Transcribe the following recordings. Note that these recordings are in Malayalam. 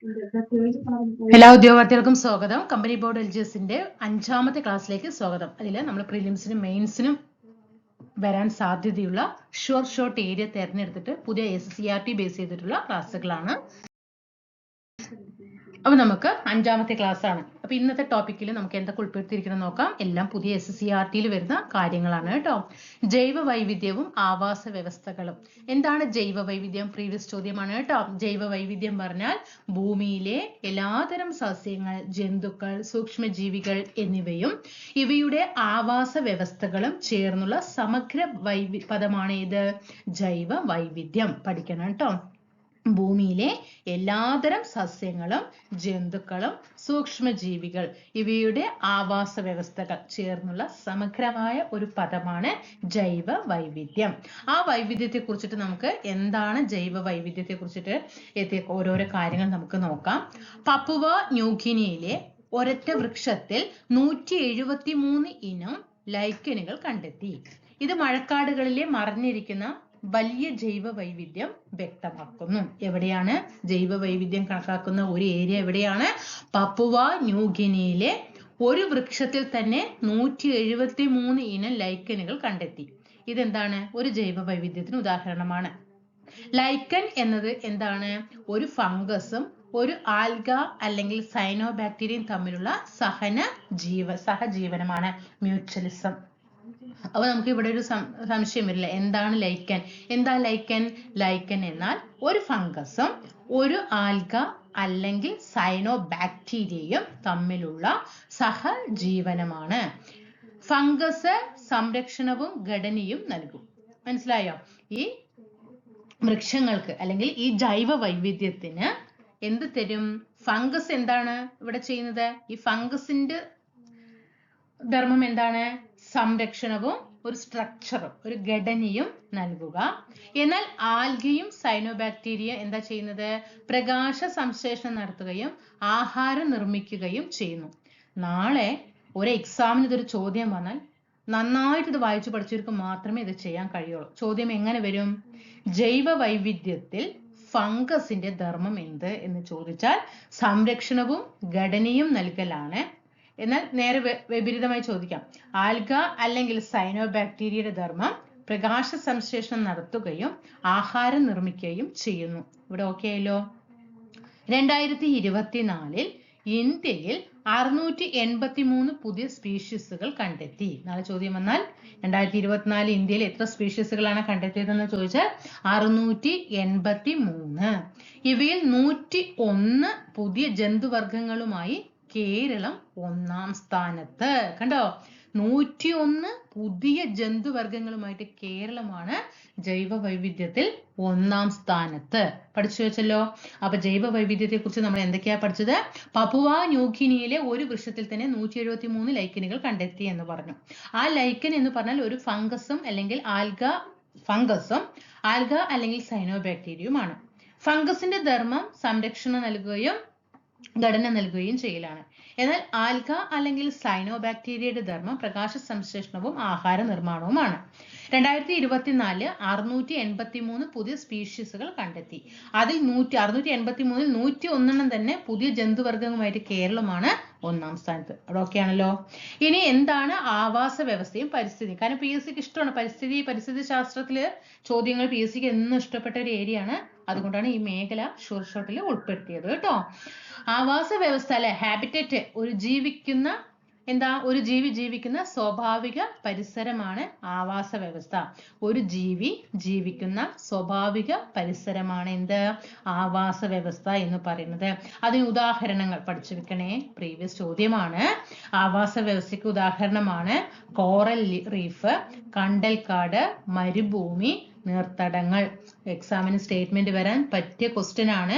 എല്ലാ ഉദ്യോഗാർത്ഥികൾക്കും സ്വാഗതം. കമ്പനി ബോർഡ് LGSന്റെ 5ാമത്തെ ക്ലാസ്സിലേക്ക് സ്വാഗതം. അതിൽ നമ്മൾ പ്രിലിംസിനും മെയിൻസിനും വരാൻ സാധ്യതയുള്ള ഷോർട്ട് ഏരിയ തിരഞ്ഞെടുത്തിട്ട് പുതിയ SCRT ബേസ് ചെയ്തിട്ടുള്ള ക്ലാസ്സുകളാണ്. അപ്പോൾ നമുക്ക് 5ാമത്തെ ക്ലാസ് ആണ്. അപ്പോൾ ഇന്നത്തെ ടോപ്പിക്കിൽ നമുക്ക് എന്തൊക്കെ ഉൾപ്പെടുത്തിയിരിക്കണം നോക്കാം. എല്ലാം പുതിയ SCRTയിൽ വരുന്ന കാര്യങ്ങളാണ് കേട്ടോ. ജൈവ വൈവിധ്യവും ആവാസ വ്യവസ്ഥകളും. എന്താണ് ജൈവ വൈവിധ്യം? പ്രീവിയസ് ചോദ്യമാണ് കേട്ടോ. ജൈവ വൈവിധ്യം പറഞ്ഞാൽ ഭൂമിയിലെ എല്ലാതരം സസ്യങ്ങൾ, ജന്തുക്കൾ, സൂക്ഷ്മജീവികൾ എന്നിവയും ഇവയുടെ ആവാസ വ്യവസ്ഥകളും ചേർന്നുള്ള സമഗ്ര പദമാണ് ഇത് ജൈവ വൈവിധ്യം. പഠിക്കണം കേട്ടോ. ഭൂമിയിലെ എല്ലാതരം സസ്യങ്ങളും ജന്തുക്കളും സൂക്ഷ്മജീവികൾ ഇവയുടെ ആവാസ വ്യവസ്ഥകൾ ചേർന്നുള്ള സമഗ്രമായ ഒരു പദമാണ് ജൈവ വൈവിധ്യം. ആ വൈവിധ്യത്തെ കുറിച്ചിട്ട് നമുക്ക് എന്താണ് ജൈവ വൈവിധ്യത്തെ കുറിച്ചിട്ട് ഓരോരോ കാര്യങ്ങൾ നമുക്ക് നോക്കാം. പപ്പുവ ന്യൂഗിനിയയിലെ ഒരൊറ്റ വൃക്ഷത്തിൽ 173 ഇനം ലൈക്കനുകൾ കണ്ടെത്തി. ഇത് മഴക്കാടുകളിലെ മറഞ്ഞിരിക്കുന്ന വലിയ ജൈവ വൈവിധ്യം വ്യക്തമാക്കുന്നു. എവിടെയാണ് ജൈവ വൈവിധ്യം കണക്കാക്കുന്ന ഒരു ഏരിയ? എവിടെയാണ്? പപ്പുവ ന്യൂഗിനിയയിലെ ഒരു വൃക്ഷത്തിൽ തന്നെ 173 ഇനം ലൈക്കനുകൾ കണ്ടെത്തി. ഇതെന്താണ്? ഒരു ജൈവ വൈവിധ്യത്തിന് ഉദാഹരണമാണ്. ലൈക്കൻ എന്നത് എന്താണ്? ഒരു ഫംഗസും ഒരു ആൽഗ അല്ലെങ്കിൽ സൈനോബാക്ടീരിയയും തമ്മിലുള്ള സഹജീവനമാണ്, മ്യൂച്വലിസം. അപ്പൊ നമുക്ക് ഇവിടെ ഒരു സംശയം വരില്ല, എന്താണ് ലൈക്കൻ? എന്താ ലൈക്കൻ? ലൈക്കൻ എന്നാൽ ഒരു ഫംഗസും ഒരു ആൽഗ അല്ലെങ്കിൽ സൈനോബാക്ടീരിയയും തമ്മിലുള്ള സഹജീവനമാണ്. ഫംഗസ് സംരക്ഷണവും ഘടനയും നൽകും. മനസ്സിലായോ? ഈ വൃക്ഷങ്ങൾക്ക് അല്ലെങ്കിൽ ഈ ജൈവ വൈവിധ്യത്തിന് എന്ത് തരും? ഫംഗസ് എന്താണ് ഇവിടെ ചെയ്യുന്നത്? ഈ ഫംഗസിന്റെ ധർമ്മം എന്താണ്? സംരക്ഷണവും ഒരു സ്ട്രക്ചറും ഒരു ഘടനയും നൽകുക. എന്നാൽ ആൽഗയും സൈനോബാക്ടീരിയ എന്താ ചെയ്യുന്നത്? പ്രകാശ സംശ്ലേഷണം നടത്തുകയും ആഹാരം നിർമ്മിക്കുകയും ചെയ്യുന്നു. നാളെ ഒരു എക്സാമിന് ഇതൊരു ചോദ്യം വന്നാൽ നന്നായിട്ട് ഇത് വായിച്ചു പഠിച്ചവർക്ക് മാത്രമേ ഇത് ചെയ്യാൻ കഴിയുള്ളൂ. ചോദ്യം എങ്ങനെ വരും? ജൈവ വൈവിധ്യത്തിൽ ഫംഗസിന്റെ ധർമ്മം എന്ത് എന്ന് ചോദിച്ചാൽ സംരക്ഷണവും ഘടനയും നൽകലാണ്. എന്നാൽ നേരെ വിപരീതമായി ചോദിക്കാം. ആൽഗ അല്ലെങ്കിൽ സൈനോബാക്ടീരിയയുടെ ധർമ്മം പ്രകാശ സംശ്ലേഷണം നടത്തുകയും ആഹാരം നിർമ്മിക്കുകയും ചെയ്യുന്നു. ഇവിടെ ഓക്കെ ആയല്ലോ. 2024 ഇന്ത്യയിൽ 683 പുതിയ സ്പീഷീസുകൾ കണ്ടെത്തി. നാളെ ചോദ്യം വന്നാൽ 2024 ഇന്ത്യയിൽ എത്ര സ്പീഷീസുകളാണ് കണ്ടെത്തിയതെന്ന് ചോദിച്ചാൽ 683. ഇവയിൽ 101 പുതിയ ജന്തുവർഗങ്ങളുമായി കേരളം 1ാം സ്ഥാനത്ത്. കണ്ടോ? 101 പുതിയ ജന്തുവർഗങ്ങളുമായിട്ട് കേരളമാണ് ജൈവ വൈവിധ്യത്തിൽ 1ാം സ്ഥാനത്ത്. പഠിച്ചു വെച്ചല്ലോ. അപ്പൊ ജൈവ വൈവിധ്യത്തെ കുറിച്ച് നമ്മൾ എന്തൊക്കെയാ പഠിച്ചത്? പപ്പുവ ന്യൂഗിനിയയിലെ ഒരു വൃക്ഷത്തിൽ തന്നെ 173 ലൈക്കനുകൾ കണ്ടെത്തി എന്ന് പറഞ്ഞു. ആ ലൈക്കൻ എന്ന് പറഞ്ഞാൽ ഒരു ഫംഗസും അല്ലെങ്കിൽ ആൽഗ അല്ലെങ്കിൽ സൈനോബാക്ടീരിയയുമാണ്. ഫംഗസിന്റെ ധർമ്മം സംരക്ഷണം നൽകുകയും ഘടന നൽകുകയും ചെയ്യലാണ്. എന്നാൽ ആൽഗ അല്ലെങ്കിൽ സൈനോബാക്ടീരിയയുടെ ധർമ്മം പ്രകാശ സംശ്ലേഷണവും ആഹാര നിർമ്മാണവുമാണ്. 2024 683 പുതിയ സ്പീഷീസുകൾ കണ്ടെത്തി. അതിൽ 683-ൽ 101 തന്നെ പുതിയ ജന്തുവർഗങ്ങളുമായിട്ട് കേരളമാണ് 1ാം സ്ഥാനത്ത്. അതൊക്കെയാണല്ലോ. ഇനി എന്താണ് ആവാസ വ്യവസ്ഥയും പരിസ്ഥിതിയും? കാരണം PSCക്ക് ഇഷ്ടമാണ് പരിസ്ഥിതി ശാസ്ത്രത്തില് ചോദ്യങ്ങൾ. PSCക്ക് എന്നും ഇഷ്ടപ്പെട്ട ഒരു ഏരിയ ആണ്. അതുകൊണ്ടാണ് ഈ മേഖല ഷോർട്ടിൽ ഉൾപ്പെടുത്തിയത് കേട്ടോ. ആവാസ വ്യവസ്ഥ അല്ലെ, ഹാബിറ്ററ്റ്, ഒരു ജീവി ജീവിക്കുന്ന സ്വാഭാവിക പരിസരമാണ് ആവാസ വ്യവസ്ഥ. ഒരു ജീവി ജീവിക്കുന്ന സ്വാഭാവിക പരിസരമാണ് എന്ത്? ആവാസ വ്യവസ്ഥ എന്ന് പറയുന്നത്. അതിന് ഉദാഹരണങ്ങൾ പഠിച്ചു വെക്കണേ, പ്രീവിയസ് ചോദ്യമാണ്. ആവാസ വ്യവസ്ഥയ്ക്ക് ഉദാഹരണമാണ് കോറൽ റീഫ്, കണ്ടൽക്കാട്, മരുഭൂമി, നീർത്തടങ്ങൾ. എക്സാമിന് സ്റ്റേറ്റ്മെന്റ് വരാൻ പറ്റിയ ക്വസ്റ്റ്യൻ ആണ്.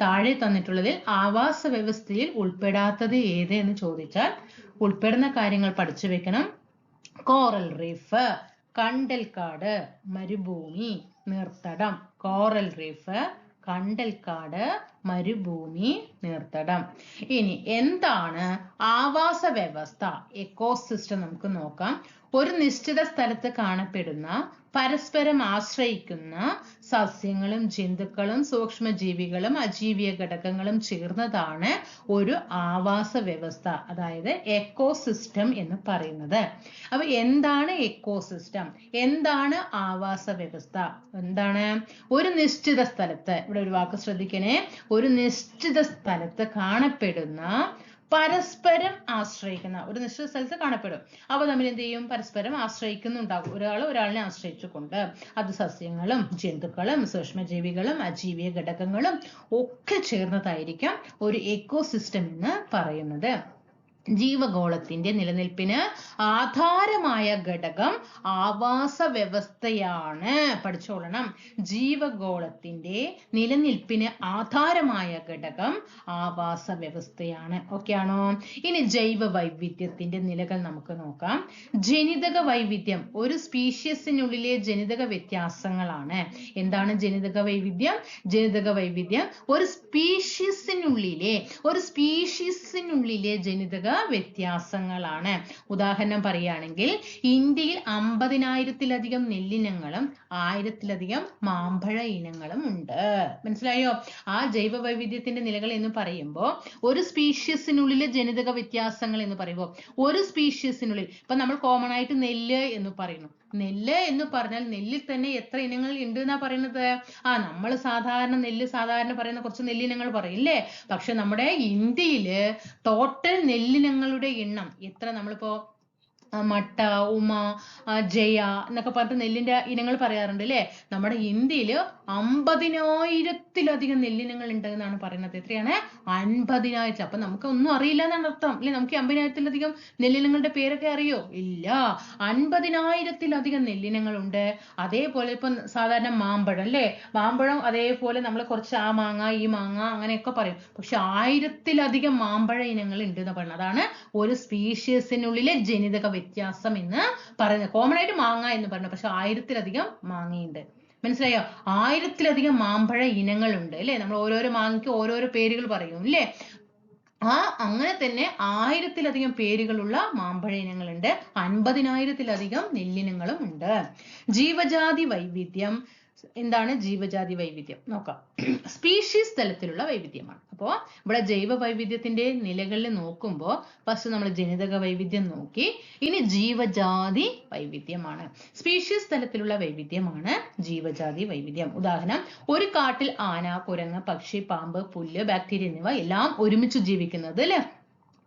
താഴെ തന്നിട്ടുള്ളതിൽ ആവാസ വ്യവസ്ഥയിൽ ഉൾപ്പെടാത്തത് ഏത് എന്ന് ചോദിച്ചാൽ ഉൾപ്പെടുന്ന കാര്യങ്ങൾ പഠിച്ചു വെക്കണം. കോറൽ റീഫ്, കണ്ടൽക്കാട്, മരുഭൂമി, നീർത്തടം. കോറൽ റീഫ്, കണ്ടൽക്കാട്, മരുഭൂമി, നീർത്തടം. ഇനി എന്താണ് ആവാസ വ്യവസ്ഥ? എക്കോസിസ്റ്റം നമുക്ക് നോക്കാം. ഒരു നിശ്ചിത സ്ഥലത്ത് കാണപ്പെടുന്ന പരസ്പരം ആശ്രയിക്കുന്ന സസ്യങ്ങളും ജന്തുക്കളും സൂക്ഷ്മജീവികളും അജീവീയ ഘടകങ്ങളും ചേർന്നതാണ് ഒരു ആവാസ വ്യവസ്ഥ, അതായത് എക്കോസിസ്റ്റം എന്ന് പറയുന്നത്. അപ്പൊ എന്താണ് എക്കോസിസ്റ്റം, എന്താണ് ആവാസ വ്യവസ്ഥ? എന്താണ്? ഒരു നിശ്ചിത സ്ഥലത്ത്, ഇവിടെ ഒരു വാക്ക് ശ്രദ്ധിക്കണേ, ഒരു നിശ്ചിത സ്ഥലത്ത് കാണപ്പെടുന്ന പരസ്പരം ആശ്രയിക്കുന്ന, ഒരു നിശ്ചിത സ്ഥലത്ത് കാണപ്പെടും, അവ തമ്മിൽ എന്ത് ചെയ്യും? പരസ്പരം ആശ്രയിക്കുന്നുണ്ടാകും, ഒരാളിനെ ആശ്രയിച്ചുകൊണ്ട്. അത് സസ്യങ്ങളും ജന്തുക്കളും സൂക്ഷ്മജീവികളും അജീവീയ ഘടകങ്ങളും ഒക്കെ ചേർന്നതായിരിക്കും ഒരു എക്കോസിസ്റ്റം എന്ന് പറയുന്നത്. ജീവഗോളത്തിന്റെ നിലനിൽപ്പിന് ആധാരമായ ഘടകം ആവാസ വ്യവസ്ഥയാണ്. പഠിച്ചോളണം. ജീവഗോളത്തിന്റെ നിലനിൽപ്പിന് ആധാരമായ ഘടകം ആവാസ വ്യവസ്ഥയാണ്. ഓക്കെ ആണോ? ഇനി ജൈവ വൈവിധ്യത്തിന്റെ നിലകൾ നമുക്ക് നോക്കാം. ജനിതക വൈവിധ്യം ഒരു സ്പീഷ്യസിനുള്ളിലെ ജനിതക വ്യത്യാസങ്ങളാണ്. എന്താണ് ജനിതക വൈവിധ്യം? ജനിതക വൈവിധ്യം ഒരു സ്പീഷ്യസിനുള്ളിലെ ജനിതക വ്യത്യാസങ്ങളാണ്. ഉദാഹരണം പറയുകയാണെങ്കിൽ ഇന്ത്യയിൽ 50,000-ലധികം നെല്ലിനങ്ങളും 1000-ലധികം മാമ്പഴ ഇനങ്ങളും ഉണ്ട്. മനസ്സിലായോ? ആ ജൈവ വൈവിധ്യത്തിന്റെ നിലകൾ എന്ന് പറയുമ്പോൾ ഒരു സ്പീഷ്യസിനുള്ളിലെ ജനിതക വ്യത്യാസങ്ങൾ എന്ന് പറയുമ്പോൾ ഒരു സ്പീഷ്യസിനുള്ളിൽ, ഇപ്പൊ നമ്മൾ കോമൺ ആയിട്ട് നെല്ല് എന്ന് പറയുന്നു. നെല്ല് എന്ന് പറഞ്ഞാൽ നെല്ലിൽ തന്നെ എത്ര ഇനങ്ങൾ ഉണ്ട് എന്നാ പറയുന്നത്? നമ്മൾ സാധാരണ പറയുന്ന കുറച്ച് നെല്ലിനങ്ങൾ പറയും അല്ലേ? പക്ഷെ നമ്മുടെ ഇന്ത്യയില് ടോട്ടൽ നെല്ലിനങ്ങളുടെ എണ്ണം എത്ര? നമ്മളിപ്പോ മട്ട, ഉമ, ജയ എന്നൊക്കെ പറഞ്ഞിട്ട് നെല്ലിന്റെ ഇനങ്ങൾ പറയാറുണ്ട് അല്ലേ? നമ്മുടെ ഇന്ത്യയിൽ 50,000-ലധികം നെല്ലിനങ്ങൾ ഉണ്ട് എന്നാണ് പറയുന്നത്. എത്രയാണ്? 50,000. അപ്പൊ നമുക്ക് ഒന്നും അറിയില്ല എന്നാണ് അർത്ഥം അല്ലെ? നമുക്ക് 50,000-ലധികം നെല്ലിനങ്ങളുടെ പേരൊക്കെ അറിയോ? ഇല്ല. 50,000-ലധികം നെല്ലിനങ്ങളുണ്ട്. അതേപോലെ ഇപ്പൊ സാധാരണ മാമ്പഴം അല്ലേ? മാമ്പഴം അതേപോലെ നമ്മൾ കുറച്ച് ആ മാങ്ങ ഈ മാങ്ങ അങ്ങനെയൊക്കെ പറയും. പക്ഷെ 1000-ലധികം മാമ്പഴ ഇനങ്ങൾ ഉണ്ട് എന്ന് പറയുന്നത്. അതാണ് ഒരു സ്പീഷ്യസിനുള്ളിലെ ജനിതക വ്യത്യാസം എന്ന് പറയുന്നത്. കോമൺ ആയിട്ട് മാങ്ങ എന്ന് പറയുന്നത്, പക്ഷെ 1000-ലധികം മാങ്ങയുണ്ട്. മനസ്സിലായോ? 1000-ലധികം മാമ്പഴ ഇനങ്ങളുണ്ട് അല്ലെ? നമ്മൾ ഓരോരോ മാങ്ങയ്ക്ക് ഓരോരോ പേരുകൾ പറയും അല്ലേ? അങ്ങനെ തന്നെ 1000-ലധികം പേരുകളുള്ള മാമ്പഴ ഇനങ്ങളുണ്ട്. 50,000-ലധികം നെല്ലിനങ്ങളും ഉണ്ട്. ജീവജാതി വൈവിധ്യം. എന്താണ് ജീവജാതി വൈവിധ്യം? നോക്കാം. സ്പീഷീസ് തലത്തിലുള്ള വൈവിധ്യമാണ്. അപ്പോൾ ഇവിടെ ജൈവ വൈവിധ്യത്തിന്റെ നിലകളിൽ നോക്കുമ്പോൾ ഫസ്റ്റ് നമ്മൾ ജനിതക വൈവിധ്യം നോക്കി. ഇനി ജീവജാതി വൈവിധ്യമാണ്. സ്പീഷീസ് തലത്തിലുള്ള വൈവിധ്യമാണ് ജീവജാതി വൈവിധ്യം. ഉദാഹരണം, ഒരു കാട്ടിൽ ആന, കുരങ്ങ്, പക്ഷി, പാമ്പ്, പുല്ല്, ബാക്ടീരിയ എന്നിവ എല്ലാം ഒരുമിച്ച് ജീവിക്കുന്നത് അല്ലേ?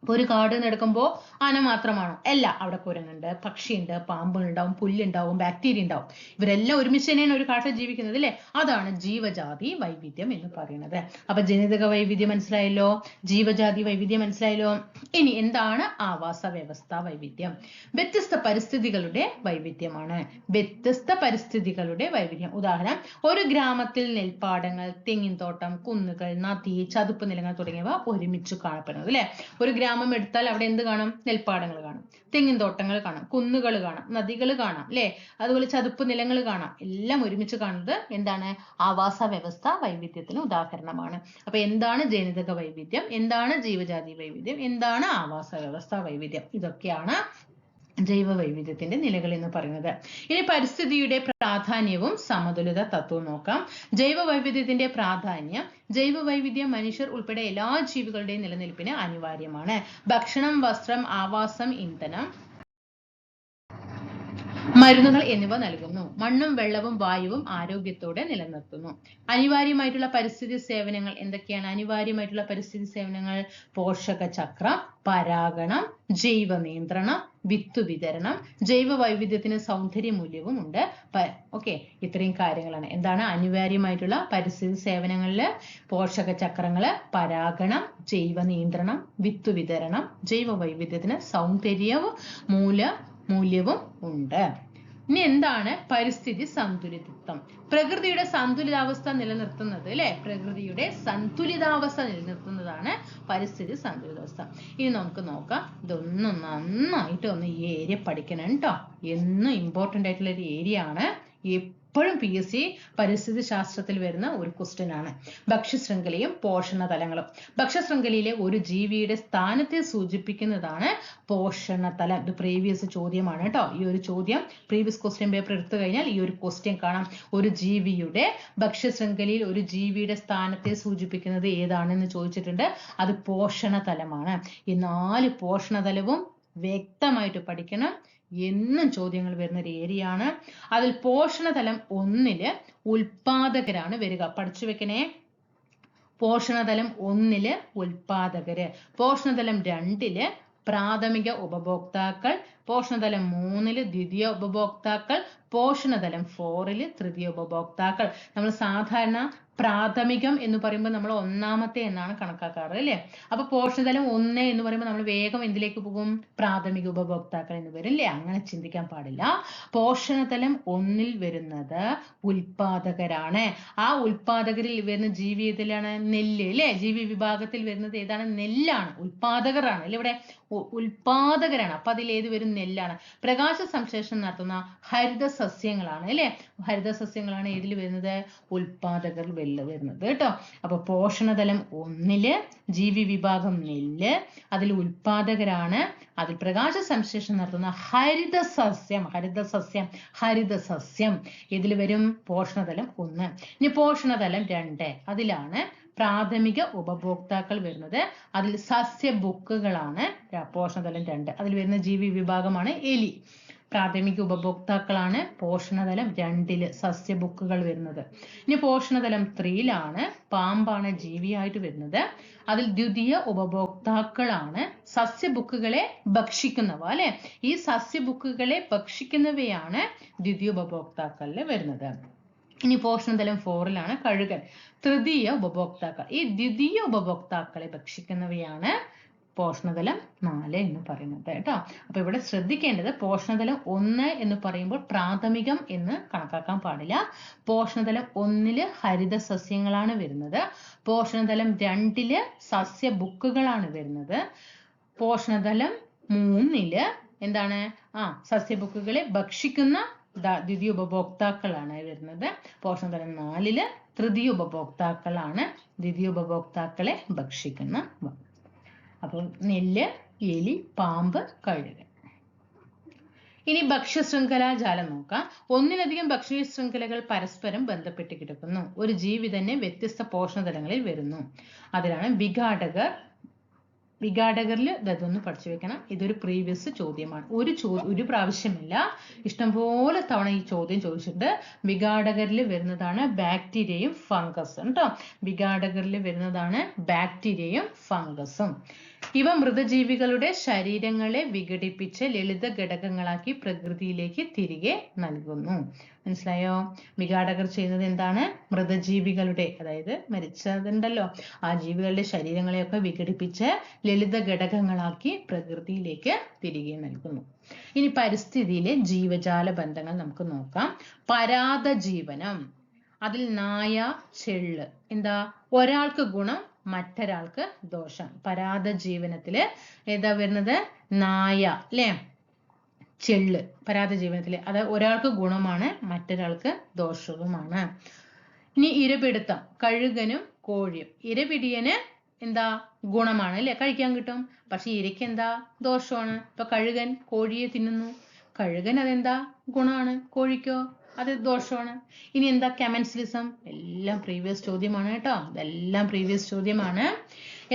ഒരു കാട് നടക്കുമ്പോൾ ആന മാത്രമാണോ? അല്ല. അവിടെ കുരങ്ങുണ്ട്, പക്ഷിയുണ്ട്, പാമ്പുണ്ടാവും, പുല്ലുണ്ടാവും, ബാക്ടീരിയ ഉണ്ടാവും. ഇവരെല്ലാം ഒരുമിച്ച് തന്നെയാണ് ഒരു കാട്ടിൽ ജീവിക്കുന്നത് അല്ലേ? അതാണ് ജീവജാതി വൈവിധ്യം എന്ന് പറയുന്നത്. അപ്പൊ ജനിതക വൈവിധ്യം മനസ്സിലായല്ലോ, ജീവജാതി വൈവിധ്യം മനസ്സിലായല്ലോ. ഇനി എന്താണ് ആവാസ വ്യവസ്ഥാ വൈവിധ്യം? വ്യത്യസ്ത പരിസ്ഥിതികളുടെ വൈവിധ്യമാണ്. വ്യത്യസ്ത പരിസ്ഥിതികളുടെ വൈവിധ്യം. ഉദാഹരണം, ഒരു ഗ്രാമത്തിൽ നെൽപ്പാടങ്ങൾ, തെങ്ങിൻതോട്ടം, കുന്നുകൾ, നദി, ചതുപ്പ് നിലങ്ങൾ തുടങ്ങിയവ ഒരുമിച്ച് കാണപ്പെടുന്നത് അല്ലെ? ഒരു ഗ്രാമം എടുത്താൽ അവിടെ എന്ത് കാണും? നെൽപ്പാടങ്ങൾ കാണും, തെങ്ങിൻ തോട്ടങ്ങൾ കാണാം, കുന്നുകൾ കാണാം, നദികൾ കാണാം അല്ലെ? അതുപോലെ ചതുപ്പ് നിലങ്ങൾ കാണാം. എല്ലാം ഒരുമിച്ച് കാണുന്നത് എന്താണ്? ആവാസ വ്യവസ്ഥ വൈവിധ്യത്തിന് ഉദാഹരണമാണ്. അപ്പൊ എന്താണ് ജനിതക വൈവിധ്യം, എന്താണ് ജീവജാതി വൈവിധ്യം, എന്താണ് ആവാസ വ്യവസ്ഥ വൈവിധ്യം? ഇതൊക്കെയാണ് ജൈവ വൈവിധ്യത്തിന്റെ നിലകൾ എന്ന് പറയുന്നത്. ഇനി പരിസ്ഥിതിയുടെ പ്രാധാന്യവും സമതുലിത തത്വവും നോക്കാം. ജൈവ വൈവിധ്യത്തിന്റെ പ്രാധാന്യം. ജൈവ വൈവിധ്യം മനുഷ്യർ ഉൾപ്പെടെ എല്ലാ ജീവികളുടെയും നിലനിൽപ്പിന് അനിവാര്യമാണ്. ഭക്ഷണം, വസ്ത്രം, ആവാസം, ഇന്ധനം, മരുന്നുകൾ എന്നിവ നൽകുന്നു. മണ്ണും വെള്ളവും വായുവും ആരോഗ്യത്തോടെ നിലനിർത്തുന്നു. അനിവാര്യമായിട്ടുള്ള പരിസ്ഥിതി സേവനങ്ങൾ എന്തൊക്കെയാണ്? അനിവാര്യമായിട്ടുള്ള പരിസ്ഥിതി സേവനങ്ങൾ പോഷക ചക്രം, പരാഗണം, ജൈവ നിയന്ത്രണം, വിത്ത് വിതരണം, ജൈവ വൈവിധ്യത്തിന് സൗന്ദര്യ മൂല്യവും ഉണ്ട്. ഓക്കെ, ഇത്രയും കാര്യങ്ങളാണ്. എന്താണ് അനിവാര്യമായിട്ടുള്ള പരിസ്ഥിതി സേവനങ്ങളില്? പോഷക ചക്രങ്ങള്, പരാഗണം, ജൈവ നിയന്ത്രണം, വിത്ത് വിതരണം, ജൈവ വൈവിധ്യത്തിന് സൗന്ദര്യവും മൂല്യവും ഉണ്ട്. ഇനി എന്താണ് പരിസ്ഥിതി സന്തുലിതത്വം? പ്രകൃതിയുടെ സന്തുലിതാവസ്ഥ നിലനിർത്തുന്നത് അല്ലെ? പ്രകൃതിയുടെ സന്തുലിതാവസ്ഥ നിലനിർത്തുന്നതാണ് പരിസ്ഥിതി സന്തുലിതാവസ്ഥ. ഇനി നമുക്ക് നോക്കാം. ഇതൊന്നും നന്നായിട്ട് ഈ ഏരിയ പഠിക്കണം കേട്ടോ. എന്നും ഇമ്പോർട്ടന്റ് ആയിട്ടുള്ള ഒരു ഏരിയ ആണ്. എപ്പോഴും PSC പരിസ്ഥിതി ശാസ്ത്രത്തിൽ വരുന്ന ഒരു ക്വസ്റ്റ്യൻ ആണ്. ഭക്ഷ്യശൃംഖലയും പോഷണതലങ്ങളും. ഭക്ഷ്യശൃംഖലയിലെ ഒരു ജീവിയുടെ സ്ഥാനത്തെ സൂചിപ്പിക്കുന്നതാണ് പോഷണതലം. ഇത് പ്രീവിയസ് ചോദ്യമാണ് കേട്ടോ. ഈ ഒരു ചോദ്യം പ്രീവിയസ് ക്വസ്റ്റ്യൻ പേപ്പർ എടുത്തു കഴിഞ്ഞാൽ ഈ ഒരു ക്വസ്റ്റ്യൻ കാണാം. ഒരു ജീവിയുടെ ഭക്ഷ്യശൃംഖലയിൽ ഒരു ജീവിയുടെ സ്ഥാനത്തെ സൂചിപ്പിക്കുന്നത് ഏതാണെന്ന് ചോദിച്ചിട്ടുണ്ട്. അത് പോഷണതലമാണ്. ഈ 4 പോഷണതലവും വ്യക്തമായിട്ട് പഠിക്കണം. എന്നും ചോദ്യങ്ങൾ വരുന്ന ഒരു ഏരിയ ആണ്. അതിൽ പോഷണതലം 1 ഉൽപാദകരാണ് വരിക. പഠിച്ചു വെക്കണേ. പോഷണതലം 1 ഉൽപാദകര്, പോഷണതലം 2 പ്രാഥമിക ഉപഭോക്താക്കൾ, പോഷണതലം 3 ദ്വിതീയ ഉപഭോക്താക്കൾ, പോഷണതലം 4 തൃതീയ ഉപഭോക്താക്കൾ. നമ്മൾ സാധാരണ പ്രാഥമികം എന്ന് പറയുമ്പോൾ നമ്മൾ ഒന്നാമത്തെ എന്നാണ് കണക്കാക്കാറ് അല്ലേ. അപ്പൊ പോഷണതലം 1 എന്ന് പറയുമ്പോൾ നമ്മൾ വേഗം എന്തിലേക്ക് പോകും? പ്രാഥമിക ഉപഭോക്താക്കൾ എന്ന് വരും അല്ലേ. അങ്ങനെ ചിന്തിക്കാൻ പാടില്ല. പോഷണതലം 1 വരുന്നത് ഉൽപാദകരാണ്. ആ ഉൽപാദകരിൽ വരുന്ന ജീവി ഏതിലാണ്? നെല്ല് അല്ലേ. ജീവി വിഭാഗത്തിൽ വരുന്നത് ഏതാണ്? നെല്ലാണ്. ഉൽപാദകരാണ് അല്ലെ. ഇവിടെ ഉൽപാദകരാണ്. അപ്പൊ അതിൽ ഏത് വരും? നെല്ലാണ്. പ്രകാശ സംശ്ലേഷണം നടത്തുന്ന ഹരിത സസ്യങ്ങളാണ് അല്ലെ. ഹരിത സസ്യങ്ങളാണ് ഏതിൽ വരുന്നത്? ഉൽപാദകരിൽ വരുന്നത് കേട്ടോ. അപ്പൊ പോഷണതലം 1 ജീവി വിഭാഗം നെല്ല്, അതിൽ ഉൽപാദകരാണ്, അതിൽ പ്രകാശ സംശ്ലേഷണം നടത്തുന്ന ഹരിത സസ്യം ഇതിൽ വരും? പോഷണതലം 1. ഇനി പോഷണതലം 2 അതിലാണ് പ്രാഥമിക ഉപഭോക്താക്കൾ വരുന്നത്. അതിൽ സസ്യബുക്കുകളാണ് പോഷണതലം 2. അതിൽ വരുന്ന ജീവി വിഭാഗമാണ് എലി. പ്രാഥമിക ഉപഭോക്താക്കളാണ് പോഷണതലം 2 സസ്യബുക്കുകൾ വരുന്നത്. ഇനി പോഷണതലം 3 പാമ്പാണ് ജീവിയായിട്ട് വരുന്നത്. അതിൽ ദ്വിതീയ ഉപഭോക്താക്കളാണ് സസ്യബുക്കുകളെ ഭക്ഷിക്കുന്നവ അല്ലെ. ഈ സസ്യബുക്കുകളെ ഭക്ഷിക്കുന്നവയാണ് ദ്വിതീയ ഉപഭോക്താക്കളിൽ വരുന്നത്. ഇനി പോഷണതലം 4 കഴുകൻ, തൃതീയ ഉപഭോക്താക്കൾ. ഈ ദ്വിതീയ ഉപഭോക്താക്കളെ ഭക്ഷിക്കുന്നവയാണ് പോഷണതലം 4 എന്ന് പറയുന്നത് കേട്ടോ. അപ്പൊ ഇവിടെ ശ്രദ്ധിക്കേണ്ടത് പോഷണതലം 1 എന്ന് പറയുമ്പോൾ പ്രാഥമികം എന്ന് കണക്കാക്കാൻ പാടില്ല. പോഷണതലം 1 ഹരിത സസ്യങ്ങളാണ് വരുന്നത്. പോഷണതലം 2 സസ്യബുക്കുകളാണ് വരുന്നത്. പോഷണതലം 3 എന്താണ്? സസ്യബുക്കുകളെ ഭക്ഷിക്കുന്ന ദ്വിതീയ ഉപഭോക്താക്കളാണ് വരുന്നത്. പോഷണതലം 4 തൃതീയ ഉപഭോക്താക്കളാണ് ദ്വിതീയ ഉപഭോക്താക്കളെ ഭക്ഷിക്കുന്നവ. അപ്പോൾ നെല്ല്, എലി, പാമ്പ്, കഴുകൻ. ഇനി ഭക്ഷ്യശൃംഖലാ ജാലം നോക്കാം. ഒന്നിലധികം ഭക്ഷ്യ ശൃംഖലകൾ പരസ്പരം ബന്ധപ്പെട്ട് കിടക്കുന്നു. ഒരു ജീവി തന്നെ വ്യത്യസ്ത പോഷണതലങ്ങളിൽ വരുന്നു. അതിലാണ് വിഘാടകർ. വിഘാടകരിൽ ഇതൊന്ന് പഠിച്ചു വെക്കണം. ഇതൊരു പ്രീവിയസ് ചോദ്യമാണ്. ഒരു പ്രാവശ്യമല്ല, ഇഷ്ടംപോലെ തവണ ഈ ചോദ്യം ചോദിച്ചിട്ടുണ്ട്. വിഘാടകരിൽ വരുന്നതാണ് ബാക്ടീരിയയും ഫംഗസും കേട്ടോ. വിഘാടകരിൽ വരുന്നതാണ് ബാക്ടീരിയയും ഫംഗസും. ഇവ മൃതജീവികളുടെ ശരീരങ്ങളെ വിഘടിപ്പിച്ച് ലളിത ഘടകങ്ങളാക്കി പ്രകൃതിയിലേക്ക് തിരികെ നൽകുന്നു. മനസ്സിലായോ? വിഘാടകർ ചെയ്യുന്നത് എന്താണ്? മൃതജീവികളുടെ, അതായത് മരിച്ചതുണ്ടല്ലോ, ആ ജീവികളുടെ ശരീരങ്ങളെയൊക്കെ വിഘടിപ്പിച്ച് ലളിത ഘടകങ്ങളാക്കി പ്രകൃതിയിലേക്ക് തിരികെ നൽകുന്നു. ഇനി പരിസ്ഥിതിയിലെ ജീവജാല ബന്ധങ്ങൾ നമുക്ക് നോക്കാം. പരാദജീവനം. അതിൽ നായ, ചെള്ള്. എന്താ? ഒരാൾക്ക് ഗുണം, മറ്റൊരാൾക്ക് ദോഷം. പരാദജീവനത്തില് ഏതാ വരുന്നത്? നായ അല്ലെ, ചെള്ള്. പരാദജീവനത്തില് അത് ഒരാൾക്ക് ഗുണമാണ്, മറ്റൊരാൾക്ക് ദോഷവുമാണ്. ഇനി ഇരപിടുത്തം. കഴുകനും കോഴിയും. ഇരപിടിയന് എന്താ? ഗുണമാണ് അല്ലെ, കഴിക്കാൻ കിട്ടും. പക്ഷെ ഇരയ്ക്ക് എന്താ? ദോഷമാണ്. ഇപ്പൊ കഴുകൻ കോഴിയെ തിന്നുന്നു. കഴുകൻ അതെന്താ? ഗുണമാണ്. കോഴിക്കോ? അത് ദോഷമാണ്. ഇനി എന്താ? കമൻസിലിസം. എല്ലാം പ്രീവിയസ് ചോദ്യമാണ് കേട്ടോ. ഇതെല്ലാം പ്രീവിയസ് ചോദ്യമാണ്.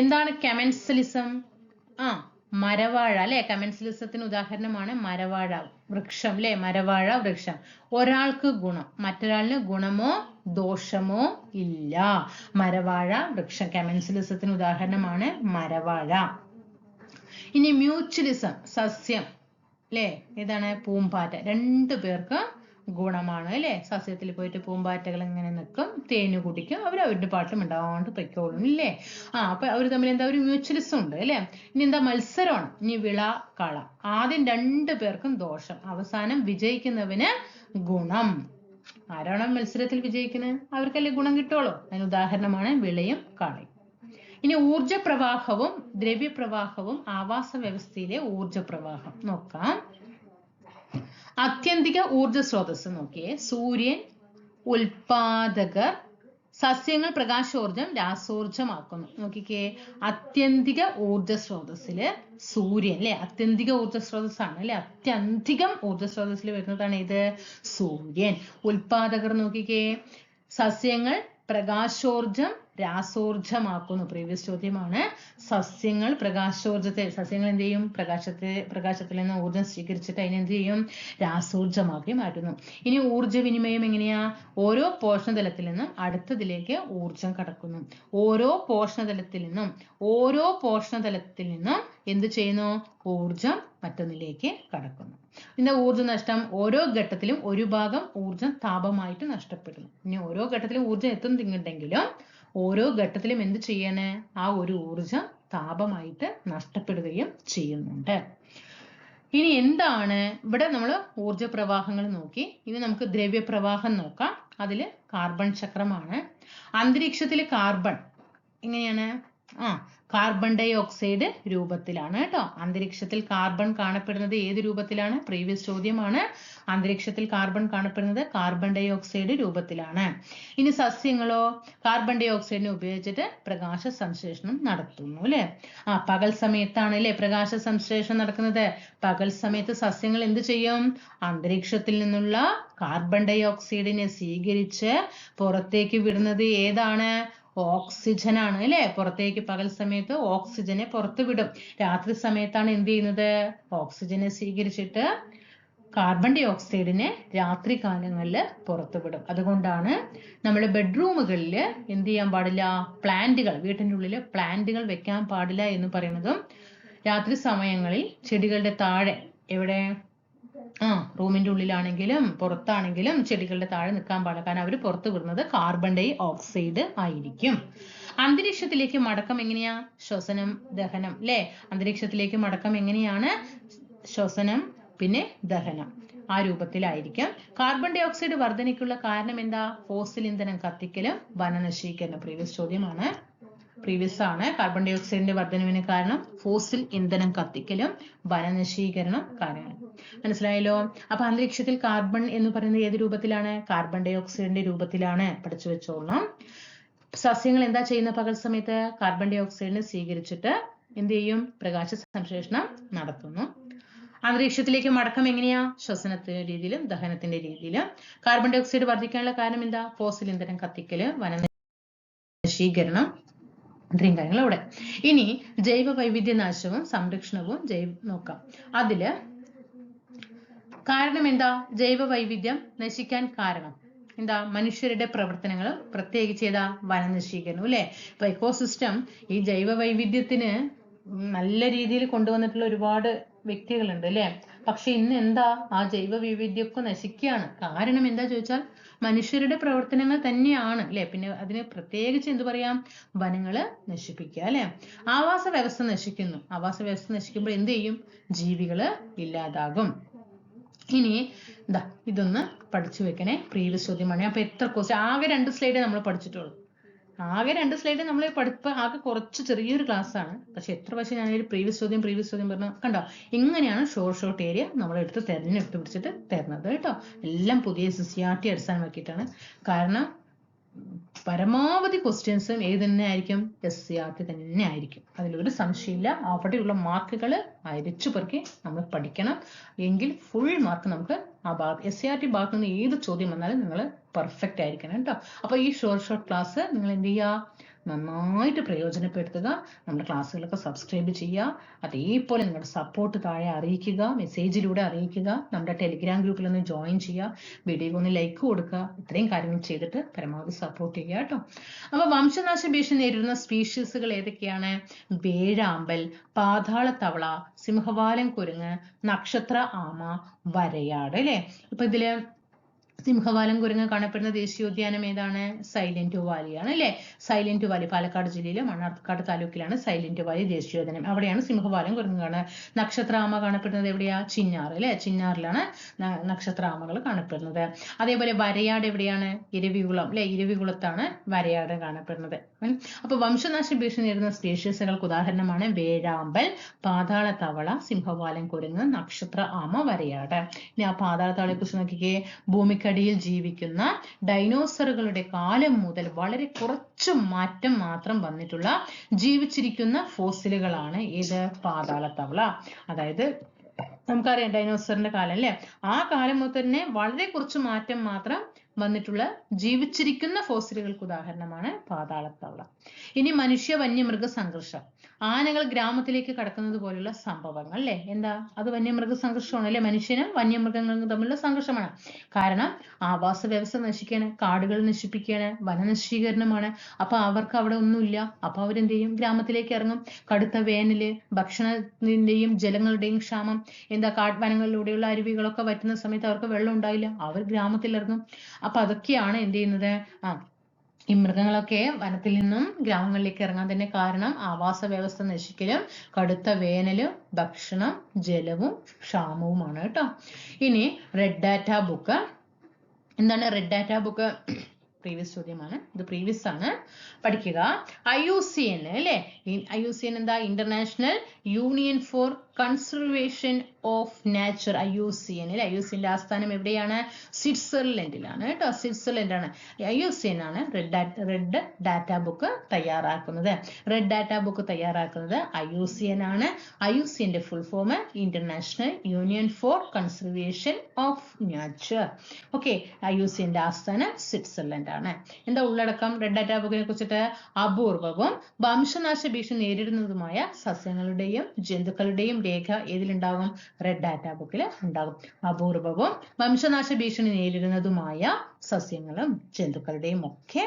എന്താണ് കമൻസിലിസം? മരവാഴ അല്ലെ. കമൻസിലിസത്തിന് ഉദാഹരണമാണ് മരവാഴ വൃക്ഷം അല്ലെ. മരവാഴ വൃക്ഷം. ഒരാൾക്ക് ഗുണം, മറ്റൊരാളിന് ഗുണമോ ദോഷമോ ഇല്ല. മരവാഴ വൃക്ഷം കമൻസിലിസത്തിന് ഉദാഹരണമാണ് മരവാഴ. ഇനി മ്യൂച്വലിസം. സസ്യം അല്ലെ. ഏതാണ്? പൂമ്പാറ്റ. 2 പേർക്ക് ഗുണമാണ് അല്ലെ. സസ്യത്തിൽ പോയിട്ട് പൂമ്പാറ്റകൾ ഇങ്ങനെ നിൽക്കും, തേന് കുടിക്കും, അവരവരുടെ പാട്ടും ഉണ്ടാവാണ്ട് പൊയ്ക്കോളും ഇല്ലേ. അപ്പൊ അവർ തമ്മിൽ എന്താ? ഒരു മ്യൂച്വലിസം ഉണ്ട് അല്ലെ. ഇനി എന്താ? മത്സരമാണ്. ഇനി വിള, കള. ആദ്യം 2 പേർക്കും ദോഷം, അവസാനം വിജയിക്കുന്നവന് ഗുണം. ആരാണോ മത്സരത്തിൽ വിജയിക്കുന്നത് അവർക്കല്ലേ ഗുണം കിട്ടുള്ളൂ. അതിന് ഉദാഹരണമാണ് വിളയും കളയും. ഇനി ഊർജപ്രവാഹവും ദ്രവ്യപ്രവാഹവും ആവാസ വ്യവസ്ഥയിലെ ഊർജപ്രവാഹം നോക്കാം. ആത്യന്തിക ഊർജ സ്രോതസ് നോക്കിയേ. സൂര്യൻ, ഉൽപാദകർ. സസ്യങ്ങൾ പ്രകാശോർജം രാസോർജമാക്കുന്നു. നോക്കിക്കേ, അത്യന്തിക ഊർജ സ്രോതസ്സില് സൂര്യൻ അല്ലെ, അത്യന്തിക ഊർജ സ്രോതസ്സാണ് അല്ലെ, അത്യധികം ഊർജ സ്രോതസ്സിൽ വരുന്നതാണ് ഇത് സൂര്യൻ. ഉൽപാദകർ നോക്കിക്കേ, സസ്യങ്ങൾ പ്രകാശോർജം രാസോർജമാക്കുന്നു. പ്രീവിയസ് ചോദ്യമാണ്. സസ്യങ്ങൾ സസ്യങ്ങൾ എന്ത് ചെയ്യും? പ്രകാശത്തിൽ നിന്ന് ഊർജം സ്വീകരിച്ചിട്ട് അതിനെന്ത് ചെയ്യും? രാസോർജമാക്കി മാറ്റുന്നു. ഇനി ഊർജവിനിമയം എങ്ങനെയാ? ഓരോ പോഷണതലത്തിൽ നിന്നും അടുത്തതിലേക്ക് ഊർജം കടക്കുന്നു. ഓരോ പോഷണതലത്തിൽ നിന്നും എന്ത് ചെയ്യുന്നു? ഊർജം മറ്റൊന്നിലേക്ക് കടക്കുന്നു. പിന്നെ ഊർജ നഷ്ടം, ഓരോ ഘട്ടത്തിലും ഒരു ഭാഗം ഊർജം താപമായിട്ട് നഷ്ടപ്പെടുന്നു. ഇനി ഓരോ ഘട്ടത്തിലും ഊർജം എത്തുന്നുണ്ടെങ്കിലും ഓരോ ഘട്ടത്തിലും എന്ത് ചെയ്യാണ്? ആ ഒരു ഊർജം താപമായിട്ട് നഷ്ടപ്പെടുകയും ചെയ്യുന്നുണ്ട്. ഇനി എന്താണ് ഇവിടെ നമ്മൾ ഊർജ പ്രവാഹങ്ങൾ നോക്കി. ഇനി നമുക്ക് ദ്രവ്യപ്രവാഹം നോക്കാം. അതില് കാർബൺ ചക്രമാണ്. അന്തരീക്ഷത്തിലെ കാർബൺ എങ്ങനെയാണ്? കാർബൺ ഡൈ ഓക്സൈഡ് രൂപത്തിലാണ് കേട്ടോ. അന്തരീക്ഷത്തിൽ കാർബൺ കാണപ്പെടുന്നത് ഏത് രൂപത്തിലാണ്? പ്രീവിയസ് ചോദ്യമാണ്. അന്തരീക്ഷത്തിൽ കാർബൺ കാണപ്പെടുന്നത് കാർബൺ ഡൈ ഓക്സൈഡ് രൂപത്തിലാണ്. ഇനി സസ്യങ്ങളോ? കാർബൺ ഡൈ ഓക്സൈഡിനെ ഉപയോഗിച്ചിട്ട് പ്രകാശ സംശ്ലേഷണം നടത്തുന്നു അല്ലെ. പകൽ സമയത്താണ് അല്ലെ പ്രകാശ സംശ്ലേഷണം നടക്കുന്നത്. പകൽ സമയത്ത് സസ്യങ്ങൾ എന്ത് ചെയ്യും? അന്തരീക്ഷത്തിൽ നിന്നുള്ള കാർബൺ ഡൈ ഓക്സൈഡിനെ സ്വീകരിച്ച് പുറത്തേക്ക് വിടുന്നത് ഏതാണ്? ഓക്സിജൻ ആണ് അല്ലെ. പുറത്തേക്ക് പകൽ സമയത്ത് ഓക്സിജനെ പുറത്തു വിടും. രാത്രി സമയത്താണ് എന്ത് ചെയ്യുന്നത്? ഓക്സിജനെ സ്വീകരിച്ചിട്ട് കാർബൺ ഡൈ ഓക്സൈഡിനെ രാത്രി കാലങ്ങളിൽ പുറത്തു വിടും. അതുകൊണ്ടാണ് നമ്മൾ ബെഡ്റൂമുകളിൽ എന്ത് ചെയ്യാൻ പാടില്ല? പ്ലാന്റുകൾ, വീട്ടിൻ്റെ ഉള്ളിൽ പ്ലാന്റുകൾ വെക്കാൻ പാടില്ല എന്ന് പറയുന്നതും രാത്രി സമയങ്ങളിൽ ചെടികളുടെ താഴെ, എവിടെ? റൂമിന്റെ ഉള്ളിലാണെങ്കിലും പുറത്താണെങ്കിലും ചെടികളുടെ താഴെ നിൽക്കാൻ പാടില്ല. കാരണം അവർ പുറത്തു വിടുന്നത് കാർബൺ ഡൈ ഓക്സൈഡ് ആയിരിക്കും. അന്തരീക്ഷത്തിലേക്ക് മടക്കം എങ്ങനെയാ? ശ്വസനം, ദഹനം അല്ലെ. അന്തരീക്ഷത്തിലേക്ക് മടക്കം എങ്ങനെയാണ്? ശ്വസനം പിന്നെ ദഹനം, ആ രൂപത്തിലായിരിക്കും. കാർബൺ ഡൈ ഓക്സൈഡ് വർധനയ്ക്കുള്ള കാരണം എന്താ? ഫോസിൽ ഇന്ധനം കത്തിക്കലും വനനശീകരണം. പ്രീവിയസ് ചോദ്യമാണ്. പ്രീവിയസ് ആണ്. കാർബൺ ഡൈ ഓക്സൈഡിന്റെ വർധനവിന് കാരണം ഫോസിൽ ഇന്ധനം കത്തിക്കലും വനനശീകരണം കാരണമാണ്. മനസ്സിലായല്ലോ? അപ്പൊ അന്തരീക്ഷത്തിൽ കാർബൺ എന്ന് പറയുന്നത് ഏത് രൂപത്തിലാണ്? കാർബൺ ഡൈ ഓക്സൈഡിന്റെ രൂപത്തിലാണ്. പഠിച്ചു വെച്ചോളണം. സസ്യങ്ങൾ എന്താ ചെയ്യുന്ന പകൽ സമയത്ത്? കാർബൺ ഡൈ ഓക്സൈഡിനെ സ്വീകരിച്ചിട്ട് എന്ത് ചെയ്യും? പ്രകാശ സംശ്ലേഷണം നടത്തുന്നു. അന്തരീക്ഷത്തിലേക്ക് മടക്കം എങ്ങനെയാ? ശ്വസനത്തിന്റെ രീതിയിലും ദഹനത്തിന്റെ രീതിയിലും. കാർബൺ ഡൈ ഓക്സൈഡ് വർദ്ധിക്കാനുള്ള കാരണം എന്താ? ഫോസിൽ ഇന്ധനം കത്തിക്കല്, വനനശീകരണം, ഇത്രയും കാര്യങ്ങൾ അവിടെ. ഇനി ജൈവ വൈവിധ്യനാശവും സംരക്ഷണവും നോക്കാം. അതില് കാരണം എന്താ? ജൈവ വൈവിധ്യം നശിക്കാൻ കാരണം എന്താ? മനുഷ്യരുടെ പ്രവർത്തനങ്ങൾ, പ്രത്യേകിച്ച് ഏതാ? വനനശീകരണം അല്ലെ. ഇപ്പൊ എക്കോസിസ്റ്റം ഈ ജൈവ വൈവിധ്യത്തിന് നല്ല രീതിയിൽ കൊണ്ടുവന്നിട്ടുള്ള ഒരുപാട് വ്യക്തികളുണ്ട് അല്ലെ. പക്ഷെ ഇന്ന് എന്താ? ആ ജൈവ വൈവിധ്യമൊക്കെ നശിക്കുകയാണ്. കാരണം എന്താ ചോദിച്ചാൽ മനുഷ്യരുടെ പ്രവർത്തനങ്ങൾ തന്നെയാണ് അല്ലെ. പിന്നെ അതിന് പ്രത്യേകിച്ച് എന്ത് പറയാം? വനങ്ങള് നശിപ്പിക്കുക അല്ലെ. ആവാസ വ്യവസ്ഥ നശിക്കുന്നു. ആവാസ വ്യവസ്ഥ നശിക്കുമ്പോൾ എന്ത് ചെയ്യും? ജീവികള് ഇല്ലാതാകും. ഇനി ഇതൊന്ന് പഠിച്ചു വെക്കണേ. പ്രീവിയസ് ചോദ്യമാണ്. അപ്പൊ എത്ര ക്വസ്റ്റ്യൻ? ആകെ 2 സ്ലൈഡേ നമ്മൾ പഠിച്ചിട്ടുള്ളൂ. ആകെ 2 സ്ലൈഡ് നമ്മൾ പഠിപ്പ് ആകെ കുറച്ച് ചെറിയൊരു ക്ലാസ് ആണ്. പക്ഷെ എത്ര പക്ഷേ ഞാനൊരു പ്രീവിയസ് ചോദ്യം പറഞ്ഞു. കണ്ടോ? ഇങ്ങനെയാണ് ഷോർട്ട് ഏരിയ നമ്മളെടുത്ത് തിരഞ്ഞെടുത്ത് പിടിച്ചിട്ട് തരുന്നത് കേട്ടോ. എല്ലാം പുതിയ CRT അടിസ്ഥാനമാക്കിയിട്ടാണ്. കാരണം പരമാവധി ക്വസ്റ്റ്യൻസും ഏത് തന്നെ ആയിരിക്കും? SCRT തന്നെ ആയിരിക്കും. അതിലൊരു സംശയമില്ല. അവിടെയുള്ള മാർക്കുകൾ അരിച്ചു പെറുക്കി നമ്മൾ പഠിക്കണം. എങ്കിൽ ഫുൾ മാർക്ക് നമുക്ക് ആ SCRT ഭാഗത്ത് നിന്ന് ഏത് ചോദ്യം വന്നാലും നിങ്ങൾ പെർഫെക്റ്റ് ആയിരിക്കണം കേട്ടോ. അപ്പൊ ഈ ഷോർട്ട് ക്ലാസ് നിങ്ങൾ എന്ത് ചെയ്യുക? നന്നായിട്ട് പ്രയോജനപ്പെടുത്തുക. നമ്മുടെ ക്ലാസ്സുകളൊക്കെ സബ്സ്ക്രൈബ് ചെയ്യുക. അതേപോലെ നിങ്ങളുടെ സപ്പോർട്ട് താഴെ അറിയിക്കുക, മെസ്സേജിലൂടെ അറിയിക്കുക. നമ്മുടെ ടെലിഗ്രാം ഗ്രൂപ്പിൽ ഒന്ന് ജോയിൻ ചെയ്യുക, വീഡിയോ ഒന്ന് ലൈക്ക് കൊടുക്കുക. ഇത്രയും കാര്യങ്ങൾ ചെയ്തിട്ട് പരമാവധി സപ്പോർട്ട് ചെയ്യുക കേട്ടോ. അപ്പൊ വംശനാശ ഭീഷണി നേരിടുന്ന സ്പീഷീസുകൾ ഏതൊക്കെയാണ്? വേഴാമ്പൽ, പാതാളത്തവള, സിംഹവാലൻ കുരങ്ങ്, നക്ഷത്ര ആമ, വരയാട് അല്ലെ. ഇപ്പൊ ഇതില് സിംഹവാലൻ കുരങ്ങ് കാണപ്പെടുന്ന ദേശീയോദ്യാനം ഏതാണ്? സൈലന്റ് വാലിയാണ് അല്ലെ. സൈലന്റ് വാലി പാലക്കാട് ജില്ലയിലെ മണ്ണാർക്കാട് താലൂക്കിലാണ് സൈലന്റ് വാലി ദേശീയോദ്യാനം. അവിടെയാണ് സിംഹവാലൻ കുരങ്ങ് കാണുന്നത്. നക്ഷത്രാമ കാണപ്പെടുന്നത് എവിടെയാ? ചിന്നാർ അല്ലെ. ചിന്നാറിലാണ് നക്ഷത്രാമകൾ കാണപ്പെടുന്നത്. അതേപോലെ വരയാട് എവിടെയാണ്? ഇരവികുളം അല്ലെ. ഇരവികുളത്താണ് വരയാട് കാണപ്പെടുന്നത്. അപ്പൊ വംശനാശ ഭീഷണി നേരിടുന്ന സ്പീഷീസുകൾക്ക് ഉദാഹരണമാണ് വേഴാമ്പൽ, പാതാളത്തവള, സിംഹവാലൻ കുരങ്ങ്, നക്ഷത്ര ആമ, വരയാട്. ഇനി ആ പാതാളത്തവളയെ കുറിച്ച് നോക്കിക്കേ. ഭൂമിക്ക് ഭൂമിക്കടിയിൽ ജീവിക്കുന്ന ഡൈനോസറുകളുടെ കാലം മുതൽ വളരെ കുറച്ച് മാറ്റം മാത്രം വന്നിട്ടുള്ള ജീവിച്ചിരിക്കുന്ന ഫോസിലുകളാണ് ഏത്? പാതാളത്തവള. അതായത് നമുക്കറിയാം ഡൈനോസറിന്റെ കാലം അല്ലേ, ആ കാലം മുതൽ തന്നെ വളരെ കുറച്ച് മാറ്റം മാത്രം വന്നിട്ടുള്ള ജീവിച്ചിരിക്കുന്ന ഫോസിലുകൾക്ക് ഉദാഹരണമാണ് പാതാളത്തവള. ഇനി മനുഷ്യ വന്യമൃഗ സംഘർഷം. ആനകൾ ഗ്രാമത്തിലേക്ക് കടക്കുന്നത് പോലുള്ള സംഭവങ്ങൾ അല്ലേ, എന്താ അത്? വന്യമൃഗ സംഘർഷമാണ് അല്ലെ, മനുഷ്യനും വന്യമൃഗങ്ങളും തമ്മിലുള്ള സംഘർഷമാണ്. കാരണം ആവാസ വ്യവസ്ഥ നശിക്കാണ്, കാടുകൾ നശിപ്പിക്കുകയാണ്, വനനശീകരണമാണ്. അപ്പൊ അവർക്ക് അവിടെ ഒന്നുമില്ല. അപ്പൊ അവരെന്ത് ചെയ്യും? ഗ്രാമത്തിലേക്ക് ഇറങ്ങും. കടുത്ത വേനല്, ഭക്ഷണത്തിന്റെയും ജലങ്ങളുടെയും ക്ഷാമം, എന്താ കാട്ടുവനങ്ങളിലൂടെയുള്ള അരുവികളൊക്കെ വറ്റുന്ന സമയത്ത് അവർക്ക് വെള്ളം ഉണ്ടാവില്ല, അവർ ഗ്രാമത്തിൽ ഇറങ്ങും. അപ്പൊ അതൊക്കെയാണ് എന്ത് ചെയ്യുന്നത്? ഈ മൃഗങ്ങളൊക്കെ വനത്തിൽ നിന്നും ഗ്രാമങ്ങളിലേക്ക് ഇറങ്ങാൻ തന്നെ കാരണം ആവാസ വ്യവസ്ഥ നശിക്കലും കടുത്ത വേനലും ഭക്ഷണം ജലവും ക്ഷാമവുമാണ് കേട്ടോ. ഇനി റെഡ് ഡാറ്റ ബുക്ക്. എന്താണ് റെഡ് ഡാറ്റ ബുക്ക്? പ്രീവിയസ് ചോദ്യമാണ്, ഇത് പ്രീവിയസ് ആണ്, പഠിക്കുക. IUCN അല്ലെ, IUCN എന്താ? International union for conservation of Nature. IUCN അല്ലെ, IUCNന്റെ ആസ്ഥാനം എവിടെയാണ്? സ്വിറ്റ്സർലൻഡിലാണ് കേട്ടോ, സ്വിറ്റ്സർലൻഡ് ആണ്. IUCN ആണ് റെഡ് ഡാറ്റ ബുക്ക് തയ്യാറാക്കുന്നത്. റെഡ് ഡാറ്റ ബുക്ക് തയ്യാറാക്കുന്നത് IUCN ആണ്. IUCNന്റെ full form international union for conservation of nature. Okay, IUCNന്റെ ആസ്ഥാനം സ്വിറ്റ്സർലൻഡ് ആണ്. എന്താ ഉള്ളടക്കം റെഡ് ഡാറ്റ ബുക്കിനെ കുറിച്ചിട്ട്? അപൂർവവും വംശനാശ ഭീഷണി നേരിടുന്നതുമായ സസ്യങ്ങളുടെയും ജന്തുക്കളുടെയും രേഖ ഏതിലുണ്ടാകും? റെഡ് ഡാറ്റ ബുക്കിൽ ഉണ്ടാകും. അപൂർവവും വംശനാശ ഭീഷണി നേരിടുന്നതുമായ സസ്യങ്ങളും ജന്തുക്കളുടെയും ഒക്കെ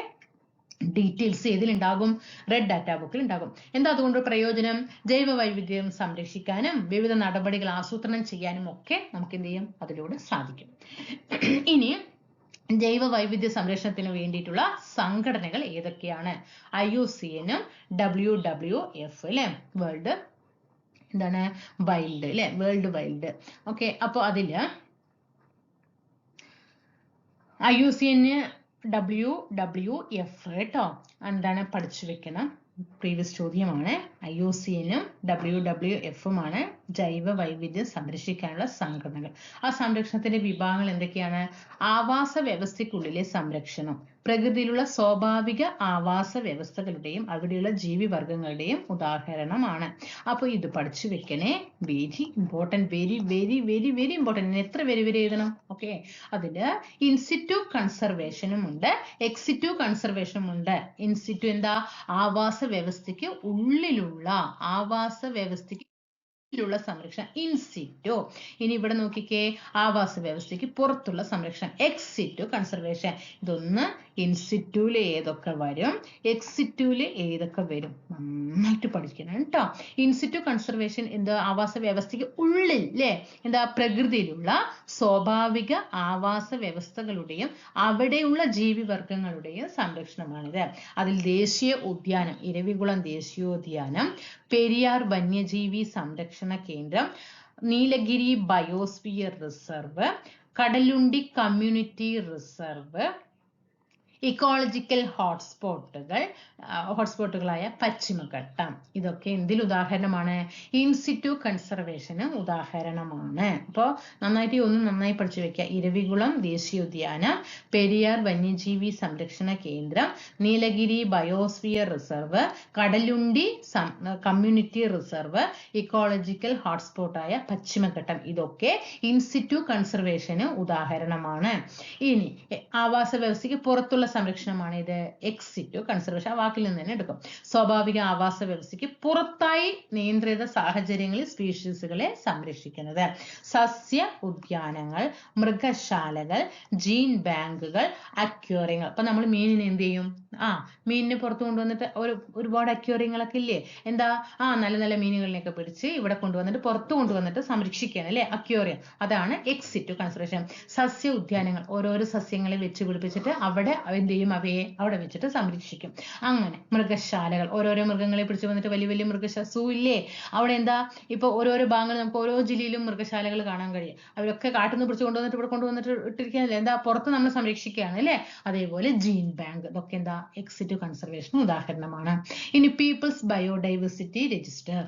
ഡീറ്റെയിൽസ് ഏതിലുണ്ടാകും? റെഡ് ഡാറ്റ ബുക്കിൽ ഉണ്ടാകും. എന്താ അതുകൊണ്ട് പ്രയോജനം? ജൈവ വൈവിധ്യം സംരക്ഷിക്കാനും വിവിധ നടപടികൾ ആസൂത്രണം ചെയ്യാനും ഒക്കെ നമുക്ക് എന്ത് ചെയ്യും? അതിലൂടെ സാധിക്കും. ഇനി ജൈവ വൈവിധ്യ സംരക്ഷണത്തിന് വേണ്ടിയിട്ടുള്ള സംഘടനകൾ ഏതൊക്കെയാണ്? IUCN-ഉം WWF അല്ലെ, വേൾഡ് എന്താണ്? വൈൽഡ് അല്ലെ, വേൾഡ് വൈൽഡ്. ഓക്കെ, അപ്പൊ അതില് IUCN WWF കേട്ടോ, എന്താണ്? പഠിച്ചു വെക്കണം, പ്രീവിയസ് ചോദ്യമാണ്. IUCN-ഉം WWF-ഉമാണ് ജൈവ വൈവിധ്യം സംരക്ഷിക്കാനുള്ള സംഘടനകൾ. ആ സംരക്ഷണത്തിന്റെ വിഭാഗങ്ങൾ എന്തൊക്കെയാണ്? ആവാസ വ്യവസ്ഥയ്ക്കുള്ളിലെ സംരക്ഷണം, പ്രകൃതിയിലുള്ള സ്വാഭാവിക ആവാസ വ്യവസ്ഥകളുടെയും അവിടെയുള്ള ജീവിവർഗങ്ങളുടെയും ഉദാഹരണമാണ്. അപ്പൊ ഇത് പഠിച്ചു വെക്കണേ, very important, very very very very important. എത്ര വെരി വെരി എഴുതണം? ഓക്കെ, അതില് ഇൻസിറ്റു കൺസർവേഷനും ഉണ്ട്, എക്സിറ്റു കൺസർവേഷനും ഉണ്ട്. ഇൻസിറ്റു എന്താ? ആവാസ വ്യവസ്ഥയ്ക്ക് ഉള്ളിലുള്ള, ആവാസ വ്യവസ്ഥയ്ക്ക് ുള്ള സംരക്ഷണം ഇൻസിറ്റു. ഇനി ഇവിടെ നോക്കിക്കേ, ആവാസ വ്യവസ്ഥയ്ക്ക് പുറത്തുള്ള സംരക്ഷണം എക്സിറ്റു കൺസർവേഷൻ. ഇതൊന്ന് ഇൻസിറ്റുവിൽ ഏതൊക്കെ വരും, എക്സിറ്റുവിൽ ഏതൊക്കെ വരും, നന്നായിട്ട് പഠിക്കണം കേട്ടോ. ഇൻസിറ്റു കൺസർവേഷൻ എന്താ? ആവാസ വ്യവസ്ഥയ്ക്ക് ഉള്ളിൽ അല്ലേ, എന്താ? പ്രകൃതിയിലുള്ള സ്വാഭാവിക ആവാസ വ്യവസ്ഥകളുടെയും അവിടെയുള്ള ജീവിവർഗങ്ങളുടെയും സംരക്ഷണമാണിത്. അതിൽ ദേശീയ ഉദ്യാനം, ഇരവികുളം ദേശീയോദ്യാനം, പെരിയാർ വന്യജീവി സംരക്ഷണ കേന്ദ്രം, Nilgiri biosphere reserve, Kadalundi community reserve, ecological ഹോട്ട്സ്പോട്ടുകളായ പശ്ചിമഘട്ടം, ഇതൊക്കെ എന്തിൽ ഉദാഹരണമാണ്? ഇൻസിറ്റു കൺസർവേഷന് ഉദാഹരണമാണ്. അപ്പോൾ നന്നായിട്ട് നന്നായി പഠിച്ചു വെക്കുക. ഇരവികുളം ദേശീയോദ്യാനം, പെരിയാർ വന്യജീവി സംരക്ഷണ കേന്ദ്രം, Nilgiri biosphere reserve, Kadalundi community reserve, ecological ഹോട്ട്സ്പോട്ടായ പശ്ചിമഘട്ടം, ഇതൊക്കെ ഇൻസിറ്റു കൺസർവേഷന് ഉദാഹരണമാണ്. ഇനി ആവാസ വ്യവസ്ഥയ്ക്ക് പുറത്തുള്ള സംരക്ഷണമാണ് ഇത് എക്സിറ്റു കൺസർവേഷൻ. ആ വാക്കിൽ നിന്ന് തന്നെ എടുക്കും. സ്വാഭാവിക ആവാസ വ്യവസ്ഥയ്ക്ക് പുറത്തായി നിയന്ത്രിത സാഹചര്യങ്ങളിൽ സ്പീഷീസുകളെ സംരക്ഷിക്കുന്നത്. സസ്യ ഉദ്യാനങ്ങൾ, മൃഗശാലകൾ, ജീൻ ബാങ്കുകൾ, അക്വേറിയങ്ങൾ. അപ്പൊ നമ്മൾ മീനിനെ എന്ത് ചെയ്യും? മീനിനെ പുറത്ത് കൊണ്ടുവന്നിട്ട് ഒരുപാട് അക്വേറിയങ്ങളൊക്കെ ഇല്ലേ, എന്താ? നല്ല നല്ല മീനുകളിനെയൊക്കെ പിടിച്ച് ഇവിടെ കൊണ്ടുവന്നിട്ട് പുറത്ത് കൊണ്ടുവന്നിട്ട് സംരക്ഷിക്കുകയാണ് അല്ലെ, അക്വേറിയം. അതാണ് എക്സിറ്റു കൺസർവേഷൻ. സസ്യ ഉദ്യാനങ്ങൾ, ഓരോരോ സസ്യങ്ങളെ വെച്ച് പിടിപ്പിച്ചിട്ട് അവിടെ എന്ത് ചെയ്യും? അവയെ അവിടെ വെച്ചിട്ട് സംരക്ഷിക്കും. അങ്ങനെ മൃഗശാലകൾ, ഓരോരോ മൃഗങ്ങളെ പിടിച്ച് വന്നിട്ട് വലിയ വലിയ സൂ ഇല്ലേ, അവിടെ എന്താ? ഇപ്പൊ ഓരോരോ ഭാഗങ്ങൾ നമുക്ക് ഓരോ ജില്ലയിലും മൃഗശാലകൾ കാണാൻ കഴിയും. അവരൊക്കെ കാട്ടിൽ നിന്ന് പിടിച്ച് കൊണ്ടുവന്നിട്ട് ഇവിടെ കൊണ്ടുവന്നിട്ട് ഇട്ടിരിക്കുകയല്ലേ, എന്താ? പുറത്ത് നമ്മൾ സംരക്ഷിക്കുകയാണ് അല്ലെ. അതേപോലെ ജീൻ ബാങ്ക്, ഇതൊക്കെ എന്താ? എക്സിറ്റു കൺസർവേഷൻ ഉദാഹരണമാണ്. ഇനി പീപ്പിൾസ് ബയോഡൈവേഴ്സിറ്റി രജിസ്റ്റർ.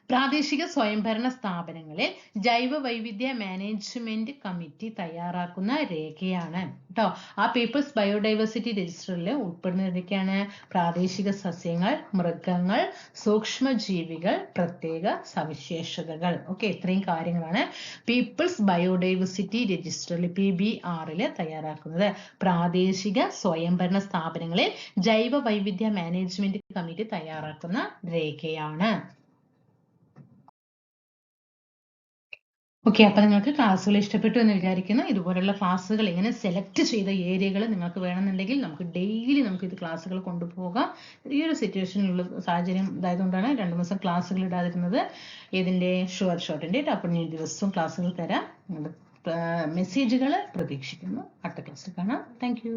പ്രാദേശിക സ്വയംഭരണ സ്ഥാപനങ്ങളിൽ ജൈവ വൈവിധ്യ മാനേജ്മെന്റ് കമ്മിറ്റി തയ്യാറാക്കുന്ന രേഖയാണ് കേട്ടോ. ആ പീപ്പിൾസ് ബയോഡൈവേഴ്സിറ്റി രജിസ്റ്ററിൽ ഉൾപ്പെടുന്നതൊക്കെയാണ് പ്രാദേശിക സസ്യങ്ങൾ, മൃഗങ്ങൾ, സൂക്ഷ്മജീവികൾ, പ്രത്യേക സവിശേഷതകൾ. ഓക്കെ, ഇത്രയും കാര്യങ്ങളാണ് പീപ്പിൾസ് ബയോഡൈവേഴ്സിറ്റി രജിസ്റ്ററിൽ PBR തയ്യാറാക്കുന്നത്. പ്രാദേശിക സ്വയംഭരണ സ്ഥാപനങ്ങളിൽ ജൈവ വൈവിധ്യ മാനേജ്മെന്റ് കമ്മിറ്റി തയ്യാറാക്കുന്ന രേഖയാണ്. ഓക്കെ, അപ്പൊ നിങ്ങൾക്ക് ക്ലാസ്സുകൾ ഇഷ്ടപ്പെട്ടു എന്ന് വിചാരിക്കുന്നു. ഇതുപോലുള്ള ക്ലാസ്സുകൾ ഇങ്ങനെ സെലക്ട് ചെയ്ത ഏരിയകൾ നിങ്ങൾക്ക് വേണമെന്നുണ്ടെങ്കിൽ നമുക്ക് ഡെയിലി നമുക്ക് ഇത് ക്ലാസ്സുകൾ കൊണ്ടുപോകാം. ഈ ഒരു സിറ്റുവേഷനിലുള്ള സാഹചര്യം ഇതായതുകൊണ്ടാണ് 2 ദിവസം ക്ലാസ്സുകൾ ഇടാതിരുന്നത്. ഇതിന്റെ ഷോർട്ടിന്റെ അപ്പോൾ ഞാൻ ദിവസവും ക്ലാസ്സുകൾ തരാം. മെസ്സേജുകൾ പ്രതീക്ഷിക്കുന്നു. അടുത്ത ക്ലാസ്സിൽ കാണാം. Thank you.